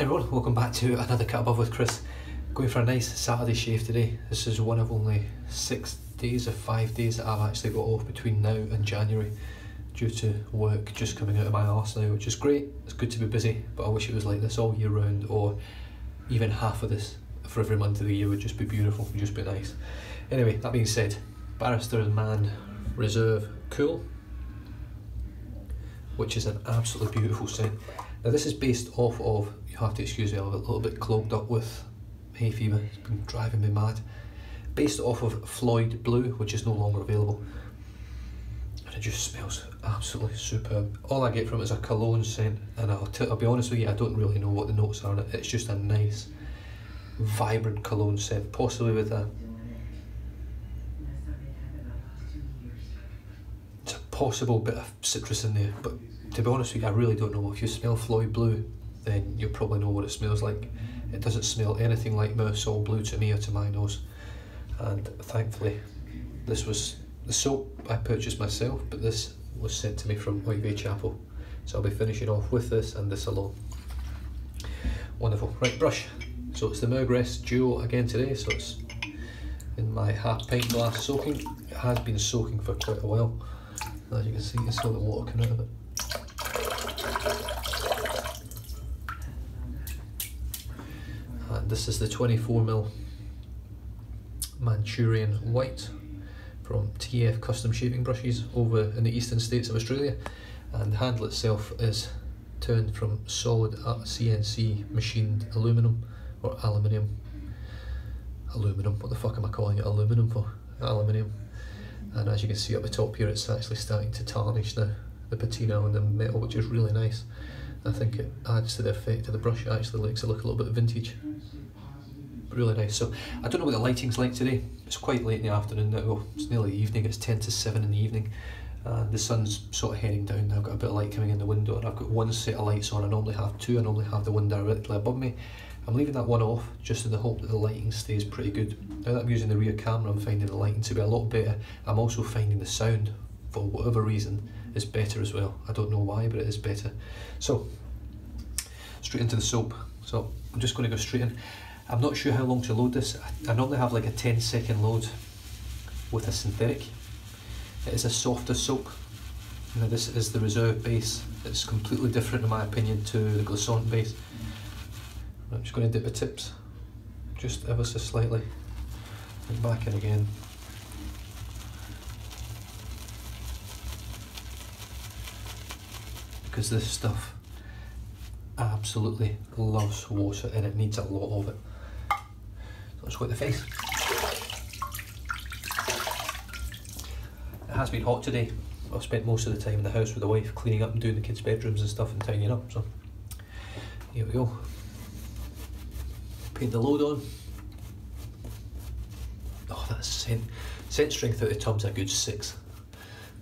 everyone, welcome back to another Cut Above with Chris. Going for a nice Saturday shave today. This is one of only 6 days or 5 days that I've actually got off between now and January due to work just coming out of my arse now, which is great. It's good to be busy, but I wish it was like this all year round, or even half of this for every month of the year would just be beautiful, would just be nice. Anyway, that being said, Barrister Man Reserve Cool, which is an absolutely beautiful scent. Now this is based off of, you have to excuse me, I'm a little bit clogged up with hay fever, it's been driving me mad. Based off of Floyd Blue, which is no longer available. And it just smells absolutely superb. All I get from it is a cologne scent, and I'll be honest with you, I don't really know what the notes are on it. It's just a nice, vibrant cologne scent, possibly with a possible bit of citrus in there, but to be honest with you, I really don't know. If you smell Floyd Blue, then you'll probably know what it smells like. It doesn't smell anything like Mersol Blue to me or to my nose, and thankfully this was the soap I purchased myself, but this was sent to me from Oivey Chapel, so I'll be finishing off with this and this alone. Wonderful. Right, brush. So it's the Mergress Duo again today, so it's in my half pint glass soaking. It has been soaking for quite a while. As you can see, it's got the water coming out of it. And this is the 24mm Manchurian White from TF Custom Shaving Brushes over in the eastern states of Australia, and the handle itself is turned from solid CNC machined aluminum, or aluminium. Aluminum, what the fuck am I calling it aluminum for? Aluminium. And as you can see up the top here, it's actually starting to tarnish now, the patina on the metal, which is really nice. I think it adds to the effect of the brush. It actually makes it look a little bit vintage. Really nice. So I don't know what the lighting's like today. It's quite late in the afternoon now. Well, it's nearly evening. It's 10 to 7 in the evening, and the sun's sort of heading down now. I've got a bit of light coming in the window, and I've got one set of lights on. I normally have two. I normally have the one directly above me. I'm leaving that one off just in the hope that the lighting stays pretty good. Now that I'm using the rear camera, I'm finding the lighting to be a lot better. I'm also finding the sound, for whatever reason, is better as well. I don't know why, but it is better. So straight into the soap. So I'm just going to go straight in. I'm not sure how long to load this. I normally have like a 10-second load with a synthetic. It is a softer soap. Now this is the Reserve base. It's completely different in my opinion to the Glissant base. I'm just going to dip the tips just ever so slightly and back in again. Because this stuff absolutely loves water and it needs a lot of it. So let's go at the face. It has been hot today. I've spent most of the time in the house with the wife cleaning up and doing the kids' bedrooms and stuff and tidying up, so here we go. Paint the load on. Oh, that's scent strength out of the tub's a good 6.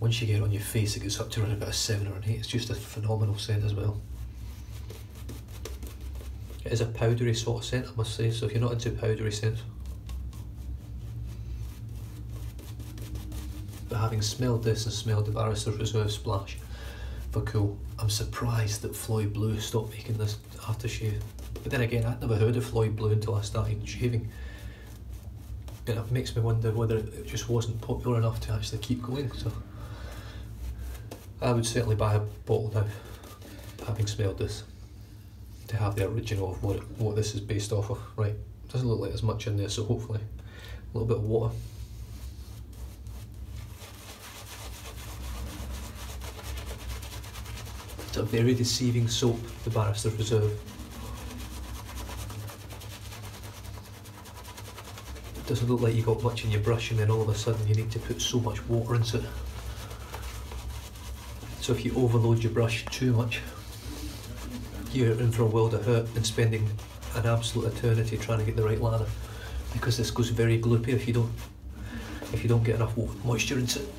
Once you get it on your face, it gets up to around about a 7 or an 8. It's just a phenomenal scent as well. It is a powdery sort of scent, I must say, so if you're not into powdery scents. But having smelled this and smelled the Barrister Reserve Splash for Cool, I'm surprised that Floyd Blue stopped making this aftershave. But then again, I'd never heard of Floyd Blue until I started shaving. And it makes me wonder whether it just wasn't popular enough to actually keep going. So I would certainly buy a bottle now, having smelled this, to have the original of what this is based off of. Right, doesn't look like there's much in there, so hopefully a little bit of water. It's a very deceiving soap, the Barrister Reserve. It doesn't look like you got much in your brush, and then all of a sudden you need to put so much water into it. So if you overload your brush too much, you're in for a world of hurt and spending an absolute eternity trying to get the right lather, because this goes very gloopy if you don't get enough moisture into it.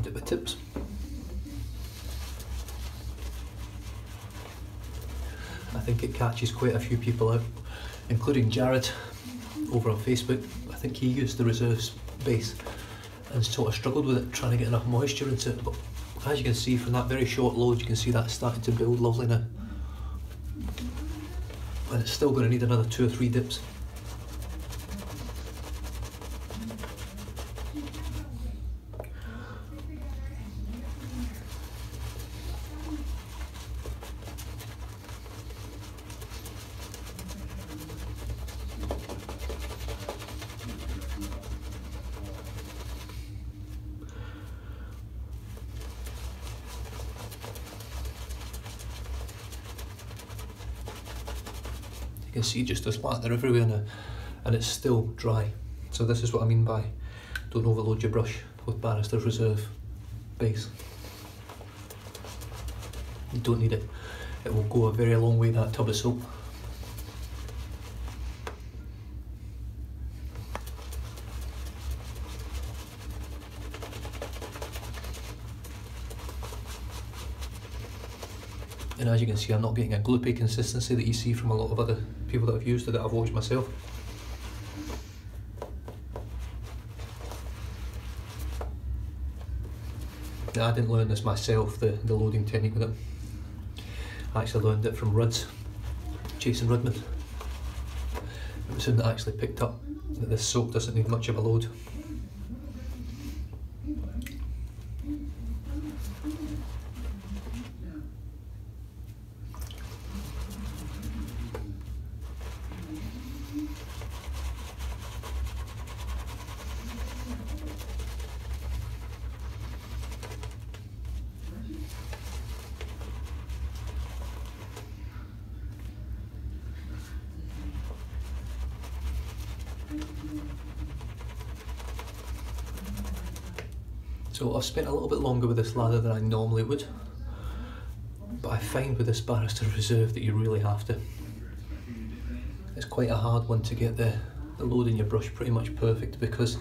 Dip the tips. I think it catches quite a few people out, including Jared over on Facebook. I think he used the reserve base and sort of struggled with it, trying to get enough moisture into it, but as you can see from that very short load, you can see that's starting to build lovely now. And it's still going to need another 2 or 3 dips. You can see just a splatter everywhere now, and it's still dry. So this is what I mean by don't overload your brush with Barrister's Reserve base. You don't need it. It will go a very long way, that tub of soap. And as you can see, I'm not getting a gloopy consistency that you see from a lot of other people that I've used or that I've washed myself. Now, I didn't learn this myself, the loading technique with it. I actually learned it from Rudd's, Jason Rudman. It was him that actually picked up that this soap doesn't need much of a load. So I've spent a little bit longer with this lather than I normally would, but I find with this Barrister Reserve that you really have to. It's quite a hard one to get the load in your brush pretty much perfect, because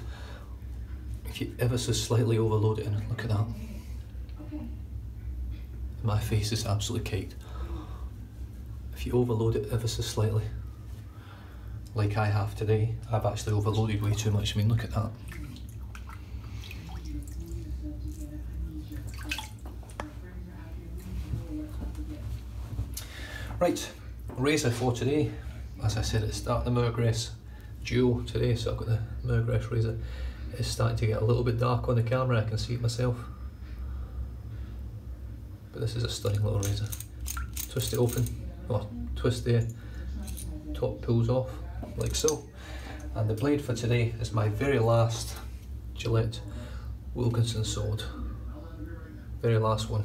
if you ever so slightly overload it, and look at that, my face is absolutely caked. If you overload it ever so slightly, like I have today, I've actually overloaded way too much. I mean, look at that. Right, razor for today. As I said at the start, the Mergress Duo today, so I've got the Mergress razor. It's starting to get a little bit dark on the camera, I can see it myself. But this is a stunning little razor. Twist it open, or twist the top pulls off, like so. And the blade for today is my very last Gillette Wilkinson sword. Very last one.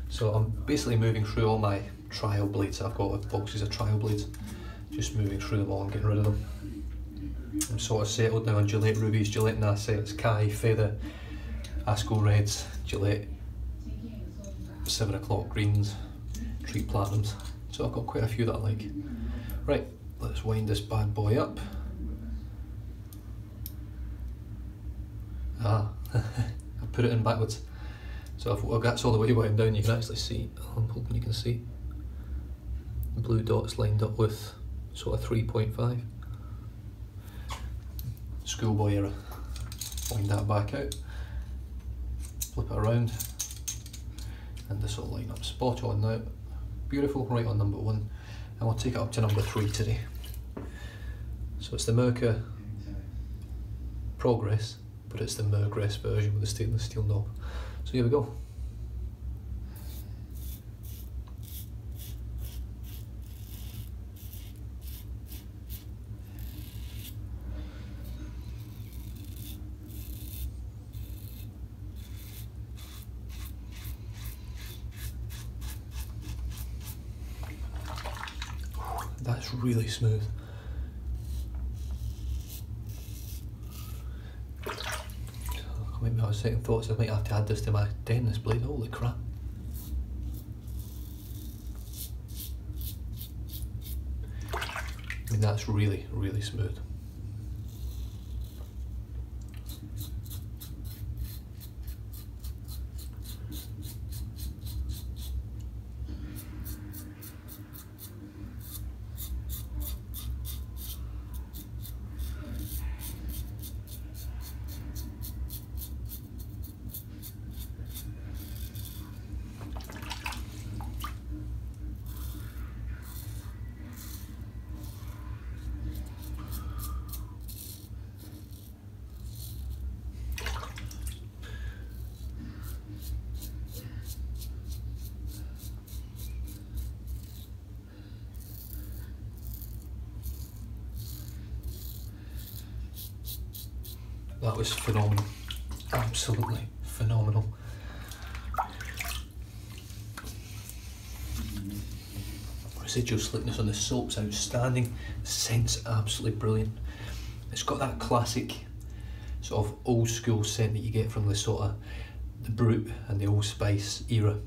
So I'm basically moving through all my trial blades. I've got boxes of trial blades, just moving through them all and getting rid of them. I'm sort of settled now on Gillette Rubies, Gillette Nasets, Kai, Feather, Asco Reds, Gillette 7 o'clock Greens, Treat Platinums. So I've got quite a few that I like. Right, let's wind this bad boy up. I put it in backwards. So if that's all the way wound down, you can actually see, I'm hoping you can see, the blue dots lined up with sort of 3.5. Schoolboy error. Wind that back out, flip it around, and this will line up spot on now. Beautiful, right on number 1. And we'll take it up to number 3 today. So it's the Merca Progress, but it's the Mergress version with the stainless steel knob. So here we go. That's really smooth. I might have second thoughts, I might have to add this to my dentist blade, holy crap. I mean, that's really, really smooth. That was phenomenal, absolutely phenomenal. Residual slickness on the soap's outstanding, the scent's absolutely brilliant. It's got that classic sort of old school scent that you get from the sort of the Brut and the Old Spice era,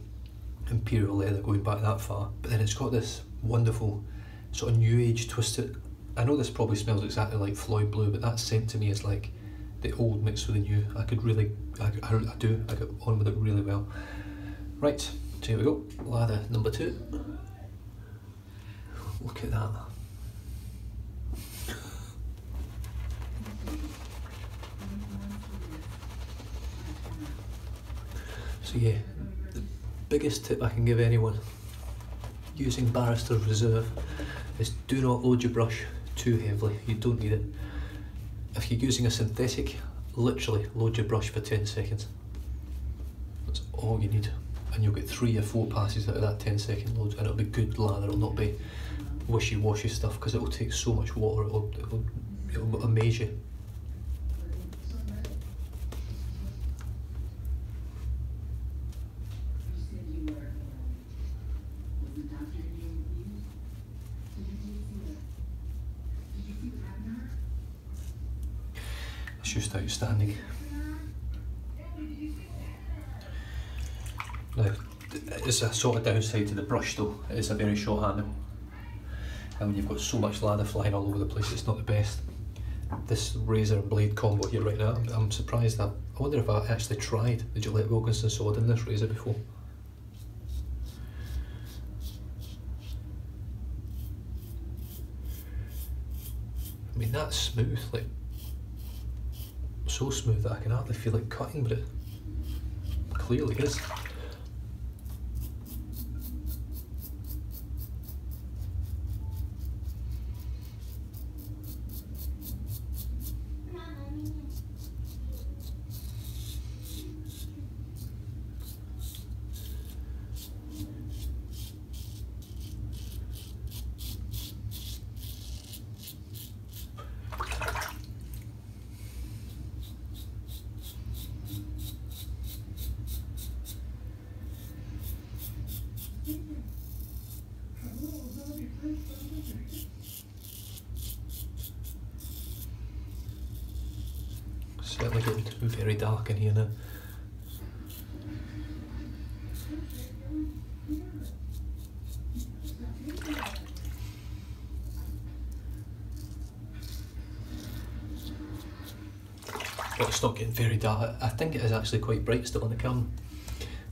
imperial leather going back that far, but then it's got this wonderful sort of new age twist to it. I know this probably smells exactly like Floyd Blue, but that scent to me is like the old mixed with the new. I get on with it really well. Right, so here we go, lather number 2. Look at that. So yeah, the biggest tip I can give anyone using Barrister Reserve is do not load your brush too heavily. You don't need it. If you're using a synthetic, literally load your brush for 10 seconds. That's all you need. And you'll get 3 or 4 passes out of that 10-second load, and it'll be good lather. It'll not be wishy-washy stuff, because it will take so much water, it'll amaze you. It's just outstanding. Now, it's a sort of downside to the brush though, it is a very short handle. And when you've got so much lather flying all over the place, it's not the best. This razor and blade combo here right now, I'm surprised that, I wonder if I actually tried the Gillette Wilkinson sword in this razor before. I mean, that's smooth, like, so smooth that I can hardly feel it cutting, but it clearly is. Certainly getting very dark in here now. But it's not getting very dark. I think it is actually quite bright still on the camera.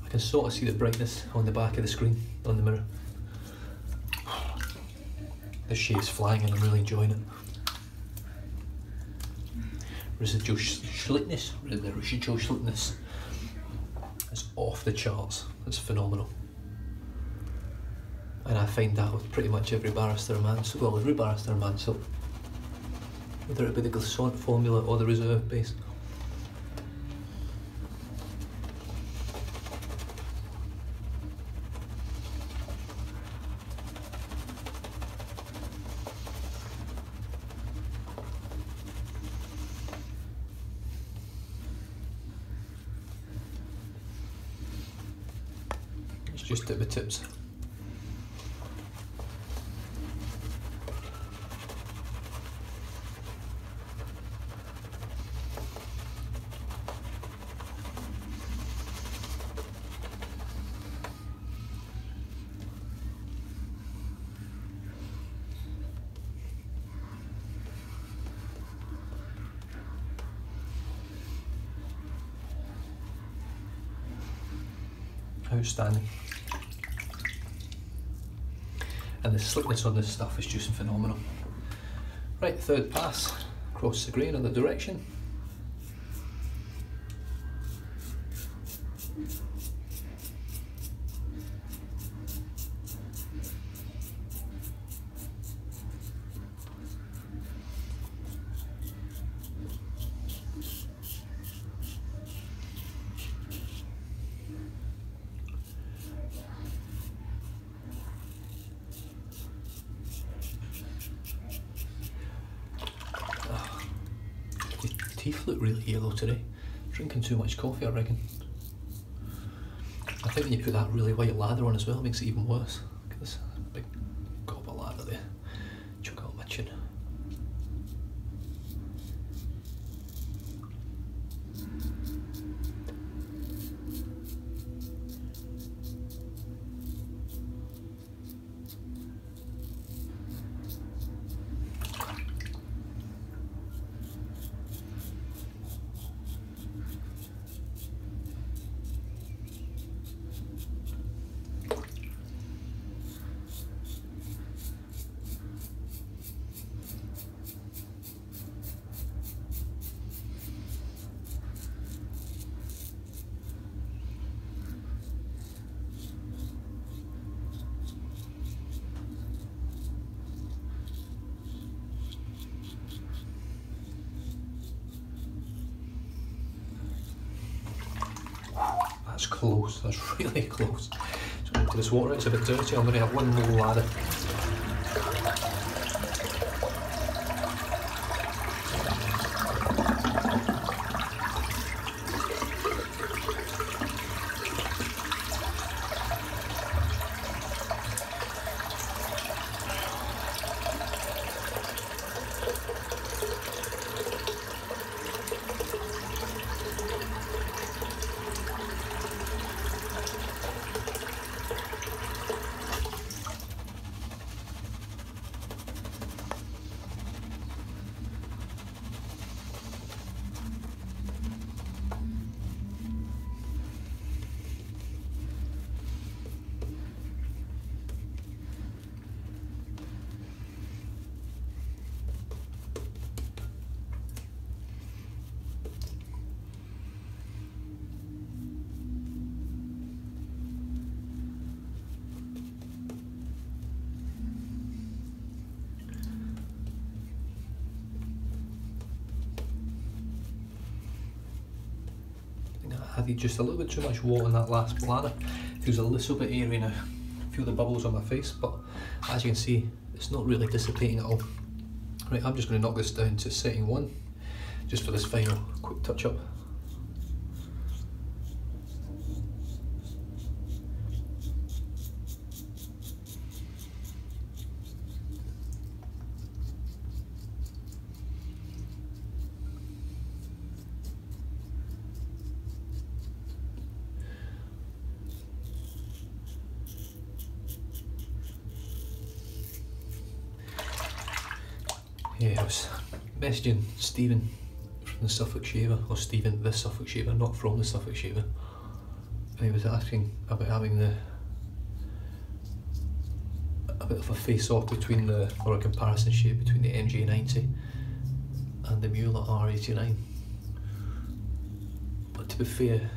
I can sort of see the brightness on the back of the screen, on the mirror. The shade's flying and I'm really enjoying it. Residual slickness, the residual slickness is off the charts. It's phenomenal. And I find that with pretty much every Barrister man, well, every Barrister man soap, whether it be the Glissant formula or the Reserve base. Just at the tips. Outstanding. And the slickness on this stuff is just phenomenal. Right, third pass, across the grain in the direction. teeth look really yellow today. Drinking too much coffee, I reckon. I think when you put that really white lather on as well, it makes it even worse. Look at this big gob of lather there. Chuck it on my chin. That's close, that's really close. So into this water, it's a bit dirty. I'm going to have one more lather. Added just a little bit too much water in that last lather. Feels a little bit airy now. Feel the bubbles on my face, but as you can see, it's not really dissipating at all. Right, I'm just going to knock this down to setting 1, just for this final quick touch up. Yeah, I was messaging Stephen from the Suffolk Shaver, or Stephen the Suffolk Shaver, not from the Suffolk Shaver. And he was asking about having a bit of a face-off between or a comparison shape between the MG90 and the Mueller R89. But to be fair,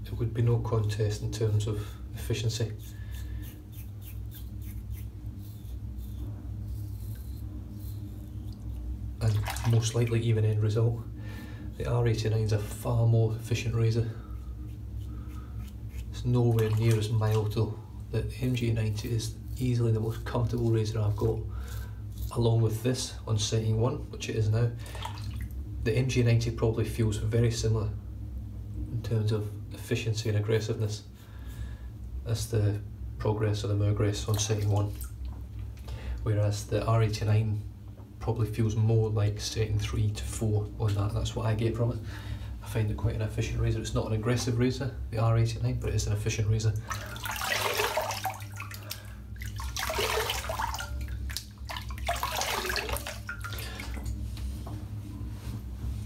it would be no contest in terms of efficiency. And most likely even end result. The R89 is a far more efficient razor. It's nowhere near as mild though. The MG90 is easily the most comfortable razor I've got, along with this on setting 1, which it is now. The MG90 probably feels very similar in terms of efficiency and aggressiveness as the Progress or the Mergress on setting 1, whereas the R89 probably feels more like setting 3 to 4 on that. That's what I get from it. I find it quite an efficient razor. It's not an aggressive razor, the R89, but it is an efficient razor.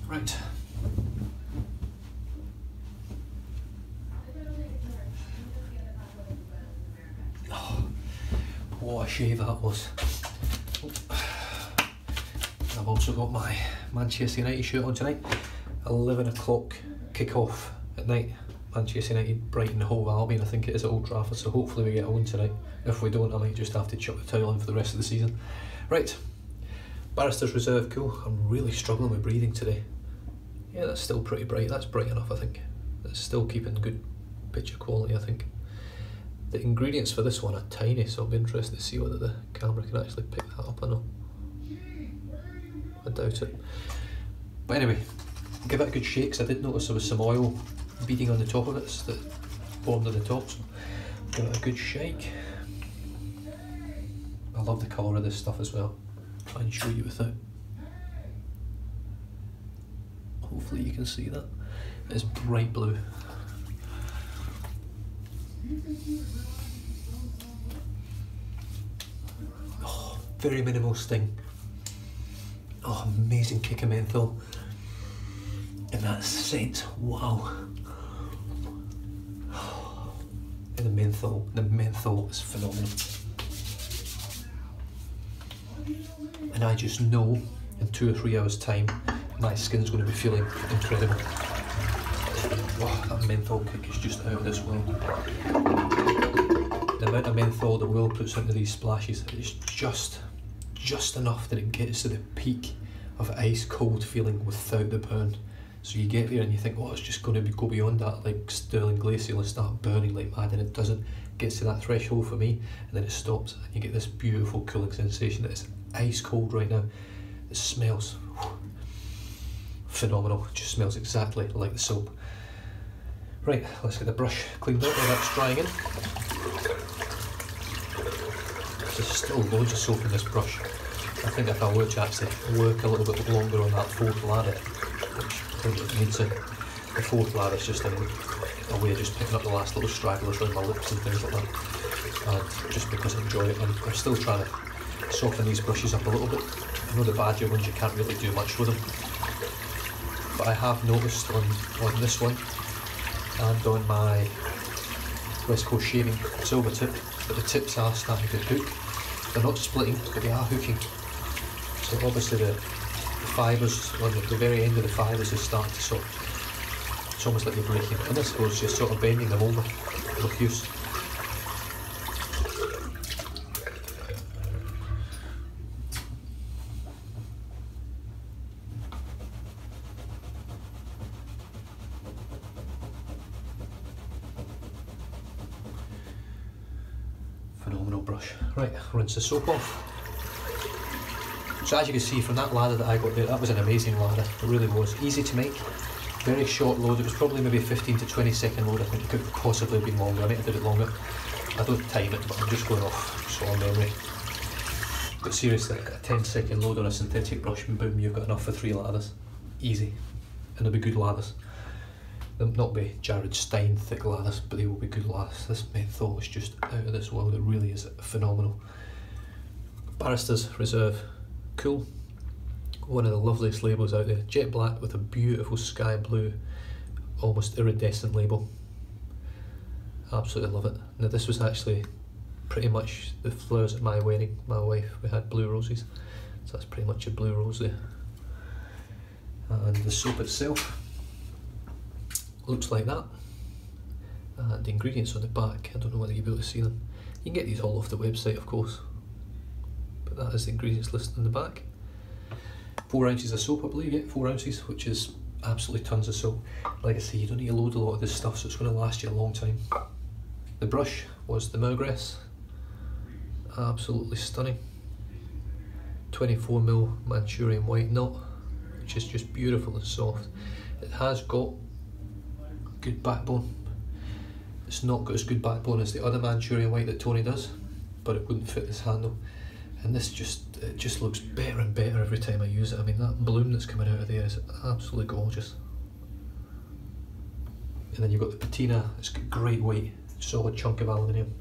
Right. Oh, what a shave that was. I've also got my Manchester United shirt on tonight. 11 o'clock kick-off at night. Manchester United, Brighton, Hove Albion, I think it is at Old Trafford, so hopefully we get a win tonight. If we don't, I might just have to chuck the towel in for the rest of the season. Right, Barrister's Reserve Cool. I'm really struggling with breathing today. Yeah, that's still pretty bright. That's bright enough, I think. It's still keeping good picture quality, I think. The ingredients for this one are tiny, so I'll be interested to see whether the camera can actually pick that up or not. I doubt it. But anyway, give it a good shake, because I did notice there was some oil beading on the top of it that formed on the top, so give it a good shake. I love the colour of this stuff as well. Try and show you without. Hopefully you can see that. It's bright blue. Oh, very minimal sting. Oh, amazing kick of menthol. And that scent, wow. And the menthol is phenomenal. And I just know in 2 or 3 hours time, my skin's going to be feeling incredible. Oh, that menthol kick is just out of this world. The amount of menthol that Will puts into these splashes is just enough that it gets to the peak of ice cold feeling without the burn. So you get there and you think, oh, it's just going to go beyond that, like Sterling Glacial, and start burning like mad, and it doesn't. It gets to that threshold for me, and then it stops, and you get this beautiful cooling sensation that is ice cold right now. It smells phenomenal. It just smells exactly like the soap. Right, let's get the brush cleaned out while that's drying in. There's still loads of soap in this brush. I think if I were to actually work a little bit longer on that fourth lather, which I think it needs it, the fourth lather is just a way of just picking up the last little stragglers around my lips and things like that. And just because I enjoy it, I'm still trying to soften these brushes up a little bit. I know the badger ones you can't really do much with them, but I have noticed on this one and on my West Coast shaving silver tip that the tips are starting to hook. They're not splitting, but they are hooking. So obviously the fibres, on the very end of the fibres is starting to sort of, it's almost like you're breaking, and this goes just sort of bending them over with use. Phenomenal brush. Right, rinse the soap off. So as you can see from that lather that I got there, that was an amazing lather. It really was. Easy to make, very short load. It was probably maybe a 15 to 20 second load. I think it could possibly have been longer. I might have did it longer. I don't time it, but I'm just going off sort of memory. But seriously, a 10-second load on a synthetic brush, and boom, you've got enough for 3 lathers. Easy. And they'll be good lathers. They'll not be Jared Stein thick lathers, but they will be good lathers. This menthol is just out of this world. It really is phenomenal. Barrister's Reserve Cool. One of the loveliest labels out there. Jet black with a beautiful sky blue, almost iridescent label. Absolutely love it. Now this was actually pretty much the flowers at my wedding. My wife, we had blue roses. So that's pretty much a blue rose there. And the soap itself looks like that. And the ingredients on the back, I don't know whether you'll be able to see them. You can get these all off the website, of course. But that is the ingredients listed on the back. 4 ounces of soap, I believe, yeah, 4 ounces, which is absolutely tons of soap. Like I say, you don't need to load a lot of this stuff, so it's going to last you a long time. The brush was the Mergress. Absolutely stunning. 24mm Manchurian white knot, which is just beautiful and soft. It has got good backbone. It's not got as good backbone as the other Manchurian white that Tony does, but it wouldn't fit this handle. And this just looks better and better every time I use it. I mean, that bloom that's coming out of there is absolutely gorgeous. And then you've got the patina. It's got great weight, solid chunk of aluminium.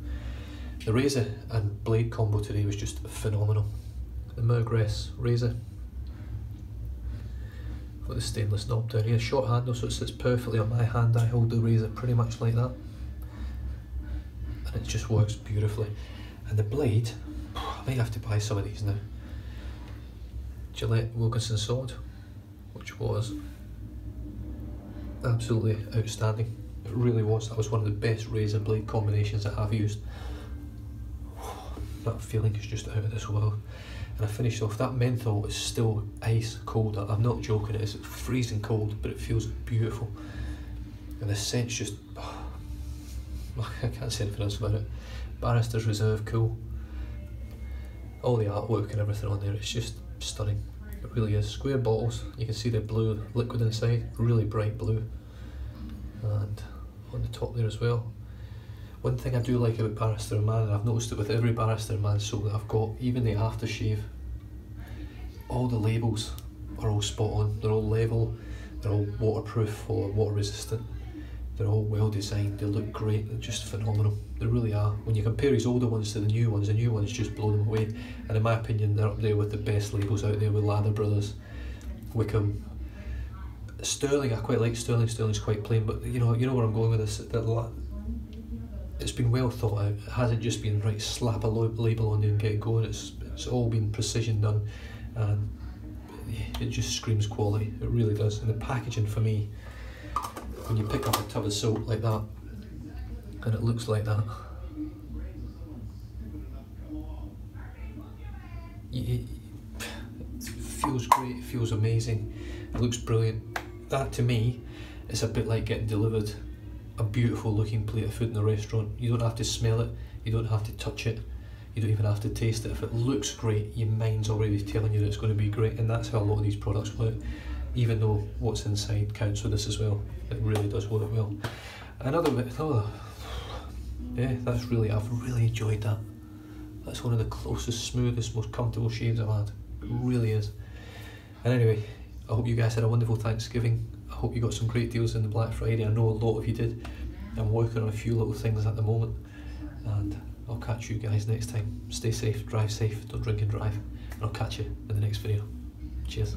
The razor and blade combo today was just phenomenal. The Mergress razor with the stainless knob down here, short handle, so it sits perfectly on my hand. I hold the razor pretty much like that, and it just works beautifully. And the blade, I might have to buy some of these now. Gillette Wilkinson Sword, which was absolutely outstanding. It really was. That was one of the best razor blade combinations I have used. That feeling is just out of this world. And I finished off, that menthol is still ice cold. I'm not joking, it is freezing cold, but it feels beautiful. And the scent's just, I can't say anything else about it. Barrister's Reserve Cool. All the artwork and everything on there, it's just stunning. It really is. Square bottles, you can see the blue liquid inside, really bright blue, and on the top there as well. One thing I do like about Barrister Man, and I've noticed it with every Barrister Man soap that I've got, even the aftershave, all the labels are all spot on. They're all level, they're all waterproof or water resistant, they're all well designed, they look great, they're just phenomenal. They really are. When you compare his older ones to the new ones just blow them away, and in my opinion they're up there with the best labels out there, with Lather Brothers, Wickham, Sterling. I quite like Sterling. Sterling's quite plain, but you know where I'm going with this. It's been well thought out. It hasn't just been right, slap a label on there and get it going. It's all been precision done, and it just screams quality. It really does. And the packaging for me, when you pick up a tub of soap like that, and it looks like that, it feels great. It feels amazing. It looks brilliant. That to me is a bit like getting delivered a beautiful looking plate of food in a restaurant. You don't have to smell it, you don't have to touch it, you don't even have to taste it. If it looks great, your mind's already telling you that it's going to be great, and that's how a lot of these products work, even though what's inside counts for this as well. It really does work well. Another bit, yeah, I've really enjoyed that. That's one of the closest, smoothest, most comfortable shaves I've had. It really is. And anyway, I hope you guys had a wonderful Thanksgiving. I hope you got some great deals in the Black Friday. I know a lot of you did. I'm working on a few little things at the moment, and I'll catch you guys next time. Stay safe, drive safe, don't drink and drive, and I'll catch you in the next video. Cheers.